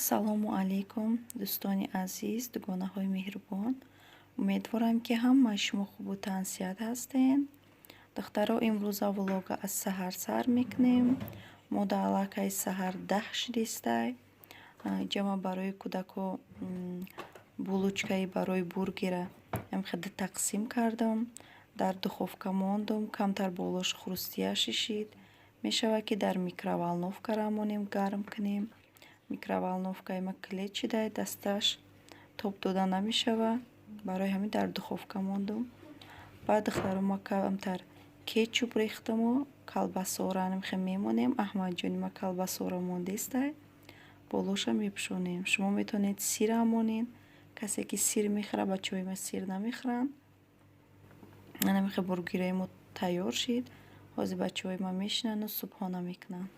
ассалому алайкум дӯстони азиз, дугонаҳои меҳрубон. Умедворам ки ҳамаи шумо хубу таъсият ҳастен. Духтаро имрӯза влога аз саҳар сар мекунем. Мо дар аллакай саҳар 10 шидистай. Ҷама барои кӯдако булочкаи барои бургера амхеда тақсим кардам. Дар духовка мондум, камтар болош хрустия шишид. Мешавад ки дар микроволновка рамонем, гарм кунем. Микроволновкаи ма клет шидай, дасташ тоб дода намешавад. Барои ҳамин дар духовка мондум. Баъд духтаро ма камтар кетчуп рехтаму калбасора намхе мемонем. Аҳмадҷони ма калбасора мондестай. Болоша мепӯшонем. Шумо метавонед сир рамонед. Касе ки сир мехӯрад, бачаҳои ма сир намехӯранд. Намехе бургераи мо тайёр шид. Ҳозир бачаҳои ма мешинану субҳона мекунанд.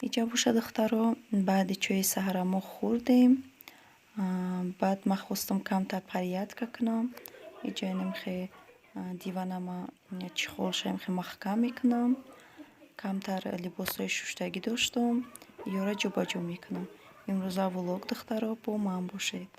Иҷа боша духтаро, баъди чои саҳара мо хӯрдем. Баъд ма хостам камтар парядка кунам. Иҷа намхе диванама чихолша намхе маҳкам мекунам. Камтар либосҳои шуштагӣ доштам. Ёра ҷобаҷо мекунам. Имрӯза влог духтаро, бо ман бошед.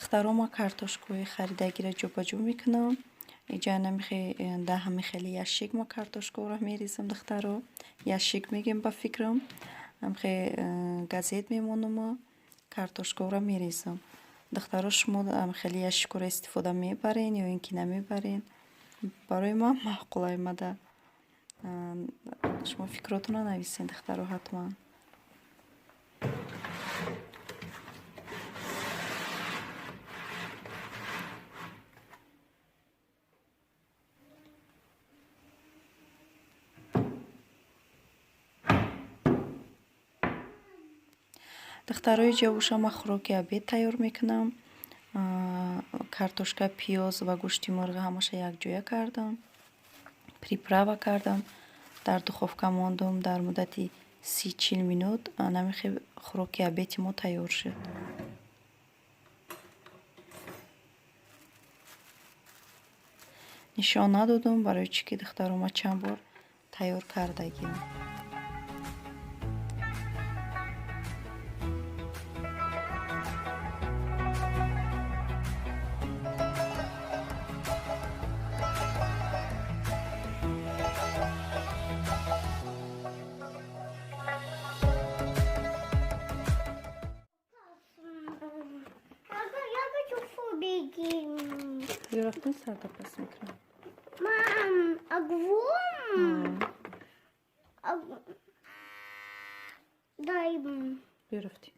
духтаро ма картошкаи харидагиро ҷубаҷӯ мекунам. Иҷа намихе даҳами хели ящик ма картошкаро мерезам духтаро. Ящик мегем ба фикрам. Амхе газет мемонума картошкаро мерезам. Духтаро шумо хели ящикро истифода мебарен ё ин ки намебарен? Барои ман маъқул омада. Шумо фикротонро нависен духтаро ҳатман. духтарои ҷавуша ма хӯроки обед тайёр мекунам. Картошка, пиёз ва гӯшти мурғи ҳамаша якҷоя кардам. Приправа кардам. Дар духовка мондум дар муддати 30-40 минут. Намихе хӯроки обеди мо тайёр шуд. нишон надодум барои чӣ ки духтаро ма чанд бор тайёр кардагим. Рафтин сарда пас мекунам. Мам, огонь. Дай. Бирафти.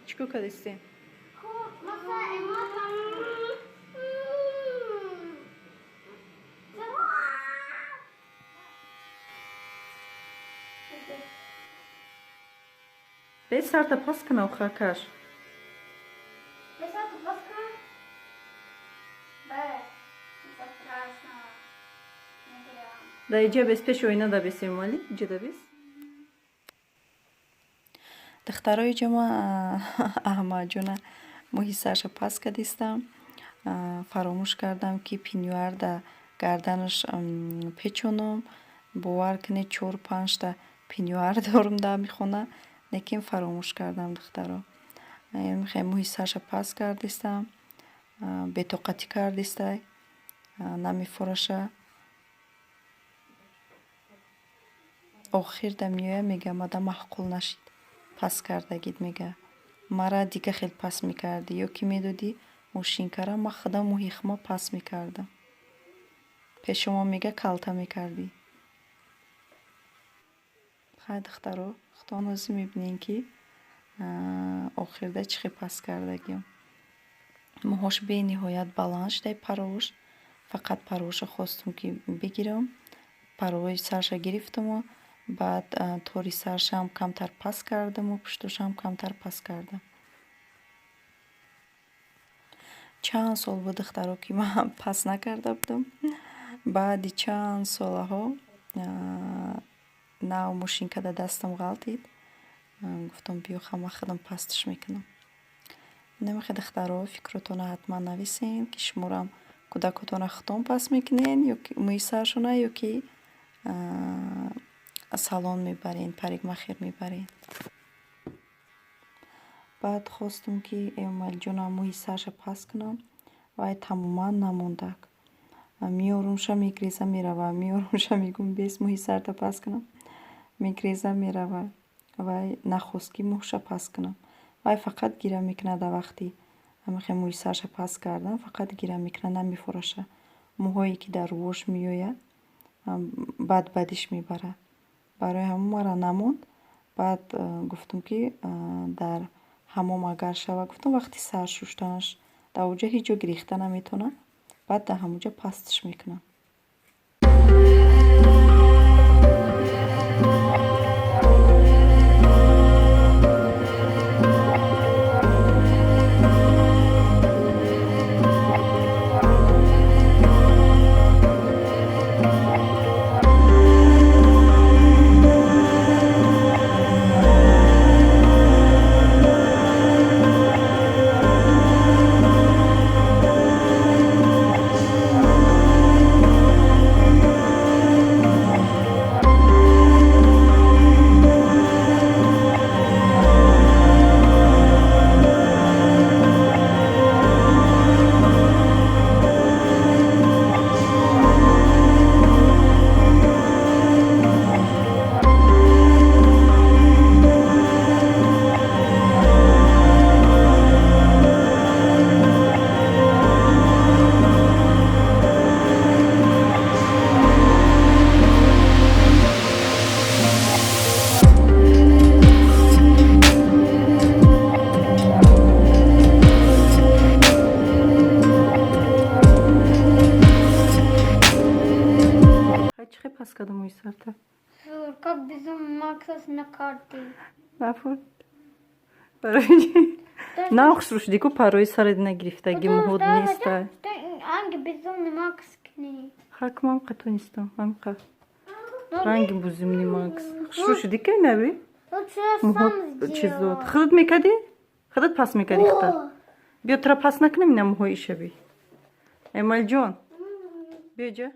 Чико кадисти? Бе сарда пас кунав хакаш. Да иҷа бес пеш ойна да бесем вали иҷа да бес. Духтаро иҷа ма аҳмадҷона мӯҳи сарша пас кадистам. Фаромӯш кардам ки пенюар да гарданаш печонум. бовар кунед 4-5 та пенюар дорум да мехона. Лекин фаромӯш кардам духтаро. Мехоям мӯҳи сарша пас кардистам. Бетоқатӣ кардистай. Намефураша. охир да меоя мега мада маъқул нашид. Пас кардагид мега. Мара дига хел пас мекарди. Ё ки медоди мошинкара ма худам мӯҳи хума пас мекардам. Пешумо мега калта мекарди. хай духтаро худон ӯзӣ мебинен ки охирда чӣ хел пас кардагим. Мӯҳош бениҳоят баланд шудай паровуш. Фақат паровуша хостум ки бигирам. Паровои сарша гирифтуму баъд тори саршам камтар пас кардаму пуштушам камтар пас кардам. Чанд сол буд духтаро ки ман пас накарда будам. баъди чанд солаҳо нав мошинка да дастам ғалтид. гуфтам биё хама худам пасташ мекунам. намехе духтаро фикротона ҳатман нависен ки шуморам кӯдакотона худтон пас мекунен ё ки мӯи саршона ё ки салон мебарен, парикмахер мебарен. баъд хостум ки эмомалиҷонам мӯҳи сарша пас кунам. вай тамоман намондак. меорумша мегреза мерава. меорумша мегум бес мӯҳи сарда пас кунам. мегреза мерава. вай нахост ки мӯҳша пас кунам. вай фақат гира мекунада вақти ҳамихе мӯҳи сарша пас кардам. фақат гира мекунад намефураша. мӯҳое ки дар рувош меояд бад бадиш мебарад. барои ҳамон мара намонд. баъд гуфтум ки дар ҳамом агар шава гуфтам вақти сар шуштанаш дар оҷа ҳеҷ ҷо гирехта наметонад. баъд дар ҳамонҷа пастиш мекунам. кадом мои сарта. Как безумный Максас на карте. Нафур. Барои. Наахсруш дику парои саред нагрифтаги муҳод неста. Анги безумный Макс к ней. Хак мам қатонистам. Мам қа. Ранги бузимни Макс. Шуш дикай наби? Вот что я сам Муҳод чизот. сделала. Худат мекади? Худат пас мекади худат. О, Биё тра пас накунем ина муҳои шаби. Эмалҷон. Биё ҷа.